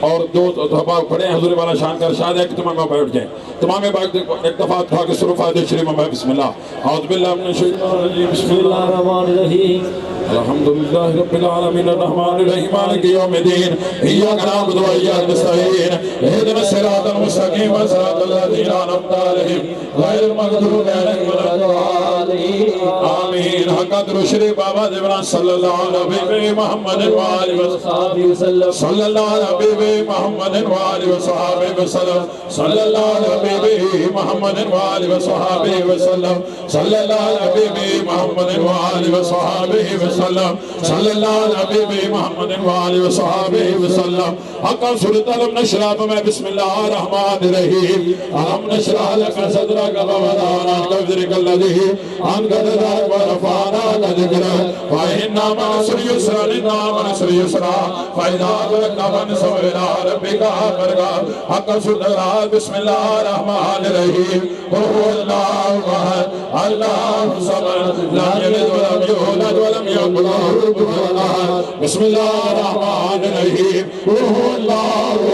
اور دو دفعہ پڑھیں حضور والا شان کا ارشاد ہے کہ تمام بیٹھ جائیں. تمام ایک دفعہ اٹھا کے سورہ فاتحہ شریف میں بسم اللہ اعوذ باللہ من الشیطان الرجیم بسم اللہ الرحمن الرحیم الحمدللہ رب العالمین الرحمن الرحیم مالک یوم الدین ایاک نعبد و ایاک نستعین اہدنا الصراط المستقیم صراط الذین انعمت علیہم غیر المغضوب علیہم ولا الضالین آمین. حق قدر شریف بابا جبران صلی اللہ علیہ محمد وآلہ وسلم صلی اللہ علیہ محمد وآلہ وصحبہ وسلم صلی اللہ علیہ محمد وآلہ وصحبہ وسلم صلی اللہ علیہ محمد وآلہ وصحبہ وسلم صلی اللہ علیہ محمد وآلہ وصحبہ وسلم. حق سورۃ الم نشرح میں بسم اللہ الرحمن الرحیم الم نشرح لک صدرک ووضعنا عنک وزرک الذی انقض ظهرک ورفعنا لک ذکرک فإن مع العسر یسرا إن مع العسر یسرا فإذا فرغت فانصب إلى ربك فارغب. حق سورۃ بسم اللہ الرحمن الرحیم قل هو اللہ احد اللہ الصمد لم یلد ولم یولد ولم یکن له کفوا احد. بسم اللہ الرحمن الرحیم قل هو اللہ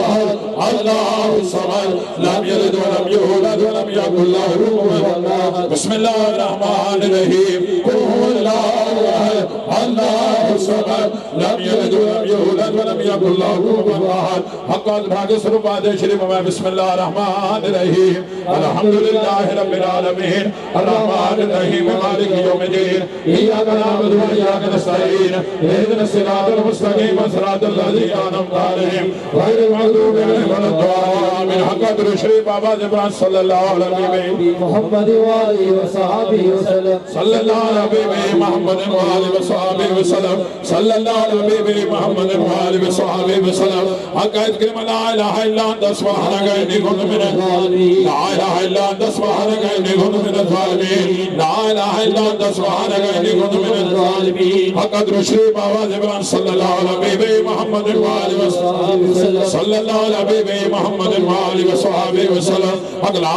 احد اللہ الصمد لم یلد ولم یولد ولم یکن له کفوا احد. بسم اللہ الرحمن الرحیم قل هو اللہ احد اللہ الصمد لم یلد ولم یولد ولم یکن له کفوا احد. حق بھاگ سورۃ فاتحہ شریف میں بسم اللہ الرحمن الرحیم الحمدللہ رب العالمین الرحمن الرحیم مالک یوم الدین ایاک نعبد و ایاک نستعین اہدنا الصراط المستقیم صراط الذین انعمت علیہم غیر المغضوب علیہم ولا الضالین. حق قدر شریف بابا جبران صلی اللہ علیہ محمد وآلہ وصحبہ وسلم صلی اللہ علیہ محمد وآلہ وصحبہ وسلم صلی اللہ علیہ محمد وآلہ وصحبہ وسلم. حق کلمہ لا الہ الا انت سبحانک انی کنت من الظالمین لا الہ الا انت سبحانک انی کنت من الظالمین لا الہ الا انت سبحانک انی کنت من الظالمین. حق قدر شریف بابا جبران صلی اللہ علیہ محمد وآلہ وصحبہ وسلم صلی اللہ علیہ محمد وآلہ وصحبہ وسلم. حق لا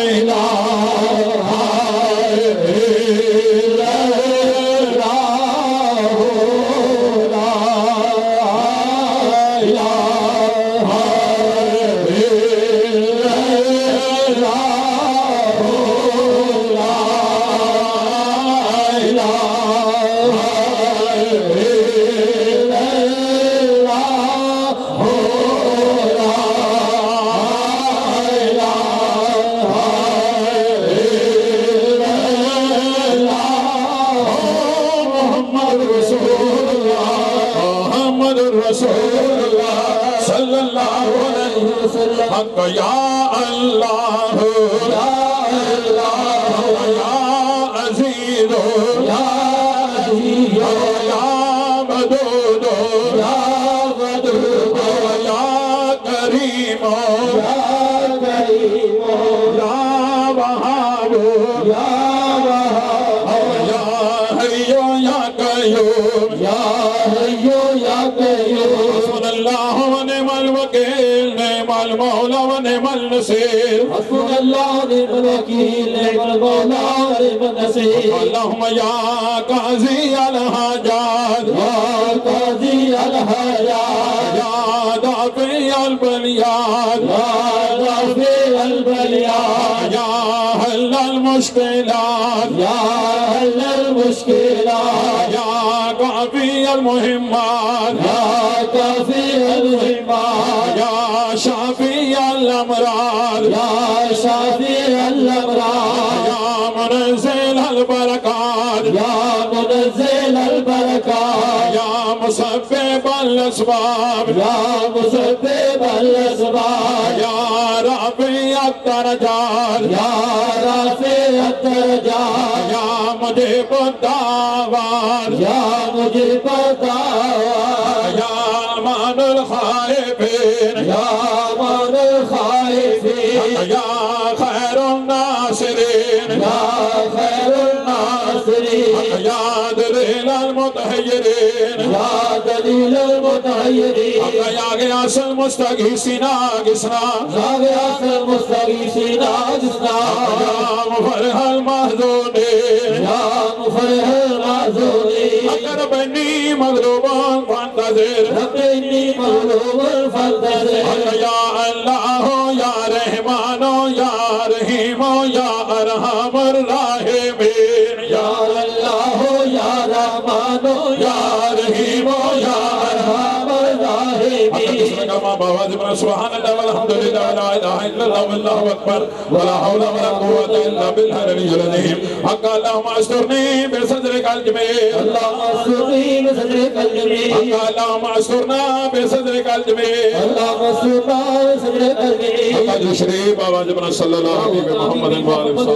الہ حق یا اللہ یا اللہ یا عزیز یا عزیز یا ودود یا ودود یا کریم یا کریم یا وہاب یا وہاب یا حی یا قیوم یا حی یا قیوم. حسبنا اللہ ونعم الوکیل نعم المولا ونعم النصير حسبنا الله ونعم الوكيل نعم المولى ونعم النصير. اللهم يا قاضي الحاجات يا قاضي الحاجات يا دافع البليات يا دافع البليات يا حل المشكلات يا حل المشكلات يا كافي المهمات يا كافي المهمات يا شافي الأمراض يا شافي الأمراض يا منزل البركات يا منزل البركات يا مسبب الأسباب يا مسبب الأسباب يا رافع الدرجات يا رافع الدرجات يا مجيب الدعوات يا مجيب الدعوات يا أمان الخائفين يا أمان الخائفين يا خير الناصرين يا خير الناصرين يا دليل المتحيرين يا دليل المتحيرين يا غياث المستغيثين اغثنا يا غياث المستغيثين اغثنا يا مفرح المحزونين يا مفرح المحزونين أقربني مغلوبا فانتظر ربني مغلوب فانتصر يا الله يا رحمن يا رحيم يا أرحم الراحمين يا الله يا رحمن يا رحيم يا ارحم الراحمين سبحان الله والحمد لله ولا اله الا الله والله اكبر ولا حول ولا قوه الا بالله العلي العظيم حق اللهم استرني بصدرك الجميل اللهم استرني بصدرك الجميل اللهم استرنا بصدرك الجميل اللهم استرنا بصدرك الجميل قدر شريف آواز من صلى الله عليه محمد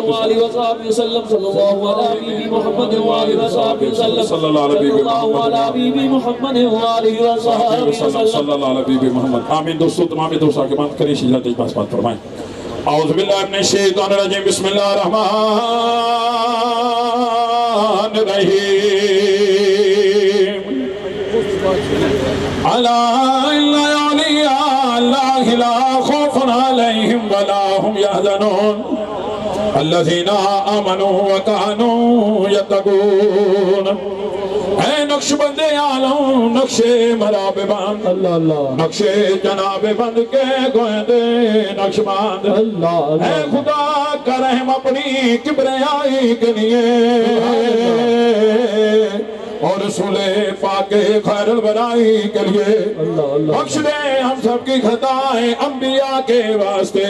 وآله وصحبه وسلم صلى الله على حبيب محمد وآله وصحبه وسلم صلى الله على حبيب على حبيب محمد وآله وصحبه وسلم صلى الله على حبيب محمد آمین دوستو تمام دوستوں کے بات کریں شجرات اجباس بات فرمائیں اعوذ باللہ من الشیطان الرجیم بسم اللہ الرحمن الرحیم الا ان اولیاء اللہ لا خوف علیہم ولا هم يحزنون الذین آمنوا وكانوا يتقون اے نقش بند عالم نقش مراب بند اللہ اللہ نقش جناب بند کے گوئندے نقش بند اللہ اے خدا کا رحم اپنی کبریائی کے لیے اور رسول پاک خیر البرائی کے لیے بخش دے ہم سب کی خطائیں انبیاء کے واسطے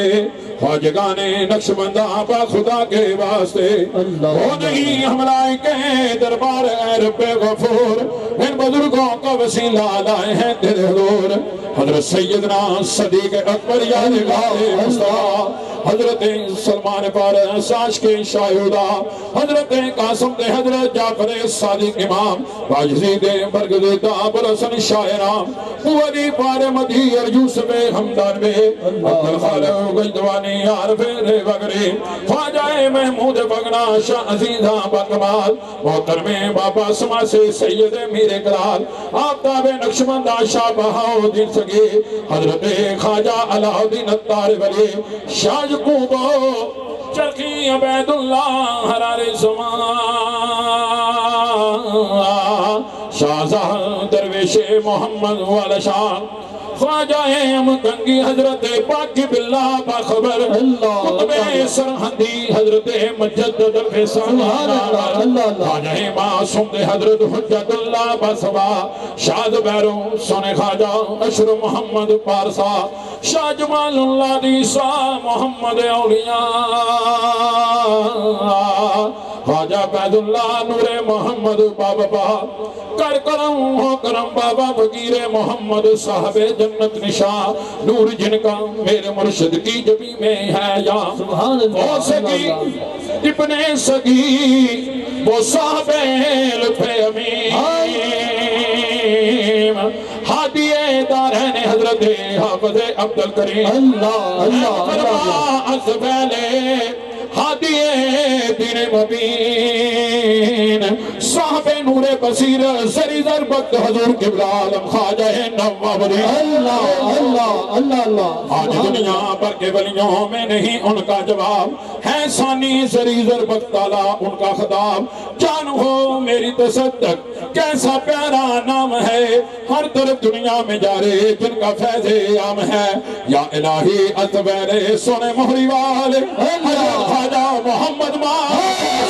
خواجگان نقش بندہ با خدا کے واسطے وہ نہیں ہم لائے دربار اے رب غفور ان بزرگوں کو وسیلہ لائے ہیں تیرے حضور حضرت سیدنا صدیق اکبر یادگار مصطفیٰ حضرت سلمان فارس عاشق شاہدہ حضرت قاسم دے حضرت جعفر صادق امام باجزی دے برگز دا برسن شاعرام ولی پار مدھی یوسف ہمدان میں عبدالخالق گجدوانی عارف رے وگری خواجہ محمود بگنا شاہ عزیزہ بکمال محترم بابا سما سے سید میر اقرار آفتاب نقشبندہ شاہ بہاؤدین سگی حضرت خواجہ علاؤدین الطار ولی شاہ یعقوبو چرخی عبید اللہ حرار زمان شاہزہ درویش محمد والا شان خواجہ ہم کنگی حضرت پاکی باللہ باخبر قطب سرحندی حضرت مجدد الفیصل خواجہ معصوم دے حضرت حجت اللہ باسبا شاہ زبیرو سونے خواجہ اشر محمد پارسا شاہ جمال اللہ دیسا محمد اولیاء خواجہ بید اللہ نور محمد بابا کر کرم ہو کرم بابا فقیر محمد صاحب جنت نشاں نور جن کا میرے مرشد کی جبی میں ہے یا وہ سگی ابن سگی وہ صاحب لطف امین ہادی دارین حضرت حافظ عبدالکریم فرما از پہلے ہادی دین مبین صاحب نور بصیر سری ضربت حضور قبلہ عالم خواجہ نوابری اللہ آج دنیا پر کے ولیوں میں نہیں ان کا جواب ہے ثانی سری ضربت تعالیٰ ان کا خطاب جان ہو میری تصدق کیسا پیارا نام ہے ہر طرف دنیا میں جارے جن کا فیض عام ہے یا الہی اتبیر سونے مہری والے خواجہ محمد ہم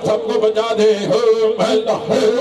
سب کو بجا دے اللہ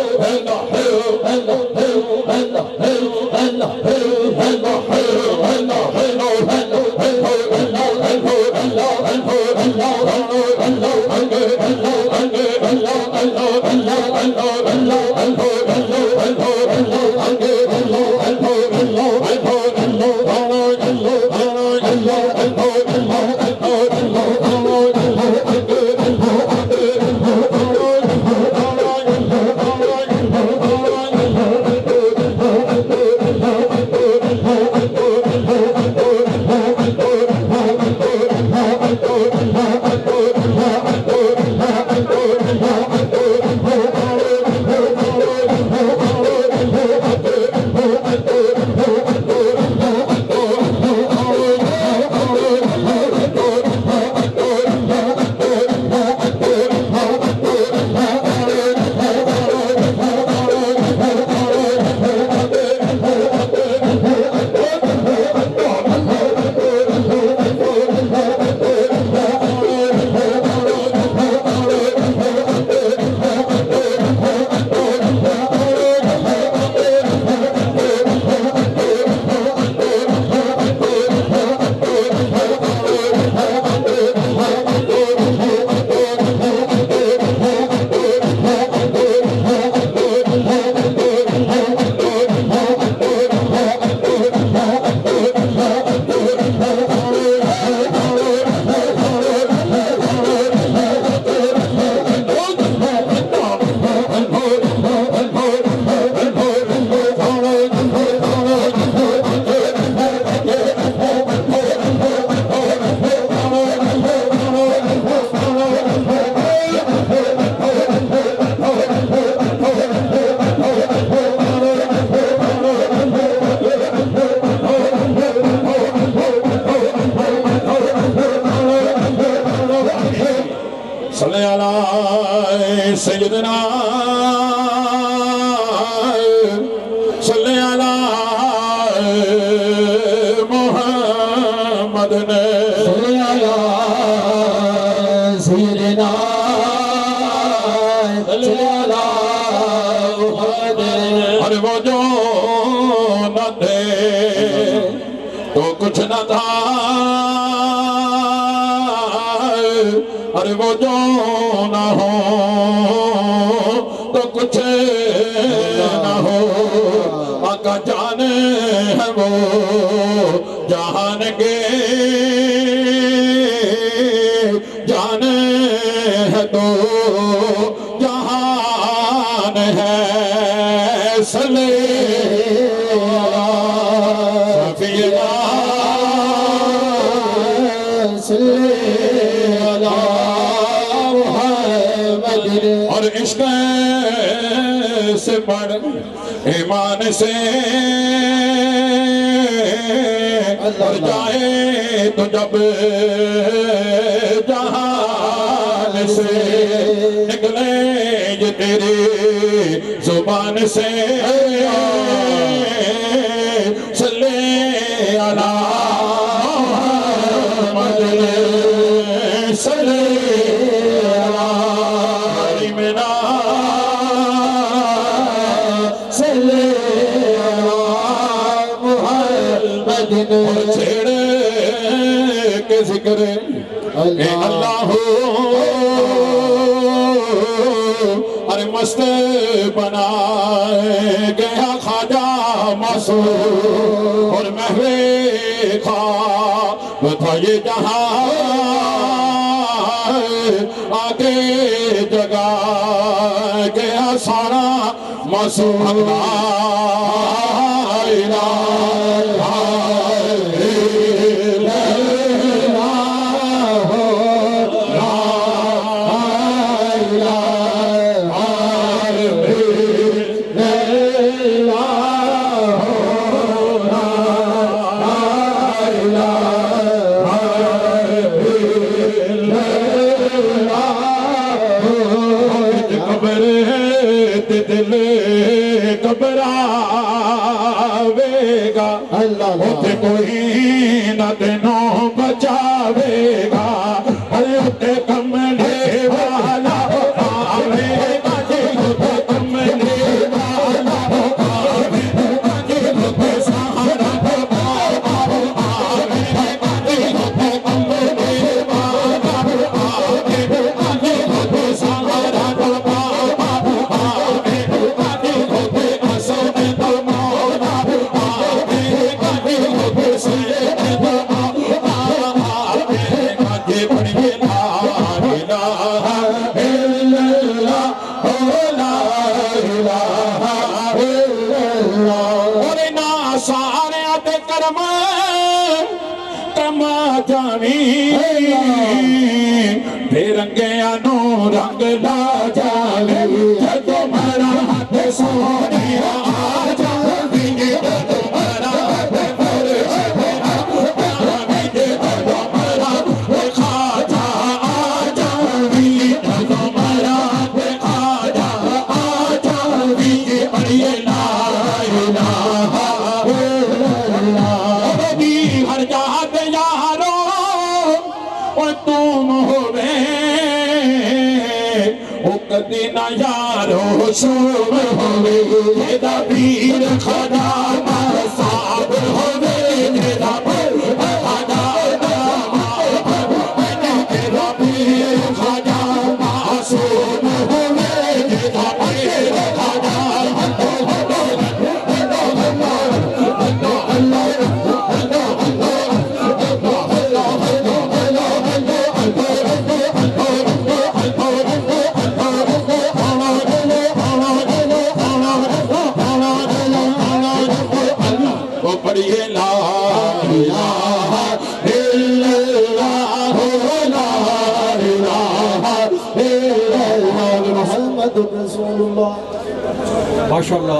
ارے وہ جو نہ تھے تو کچھ نہ تھا، ارے وہ جو نہ ہو تو کچھ نہ ہو، آقا جانے ہے وہ جہان کے، جانے ہے تو جہان ہے، صلی اور عشق سے بڑھ ایمان سے اور جائے تو جب جہان سے نکلے یہ تیری زبان سے، صلی علی محمد صلی اور چھیڑے کے ذکر اے اللہ ہو، ارے مست بنا گیا خواجہ معصوم، اور محو خواب تھا یہ جہاں، آگے جگہ گیا سارا معصوم، اللہ الہ دل گھبراوے گا، اتے کوئی نہ دنوں بچاوے گا، ارے اتے کملے والا آوے گا، اتے کملے والا آوے گا، اتے سہارا آوے گا، اتے کملے والا آوے گا، اتے سہارا رنگیاں نو رنگ لا جاوے، جدو مرا ہاتھ سونیا آ جاوے، جدو مرا ہاتھ فرش میرا جاوے، جدو مرا خواجہ آ جاوے، جدو مرا خواجہ آ جاوے، ارے لا الہ الا اللہ، بھی ہر جات یارو اور تم ہوئے کدینا یارو شوم ہوئے، جیدہ پیر خدا صاحب ہوئے، جیدہ پیر خدا جیدہ پیر خدا معصوم ہوئے، جیدہ پیر خدا پڑھیے لا الہ الا اللہ، لا الہ الا اللہ محمد رسول اللہ۔ ماشاءاللہ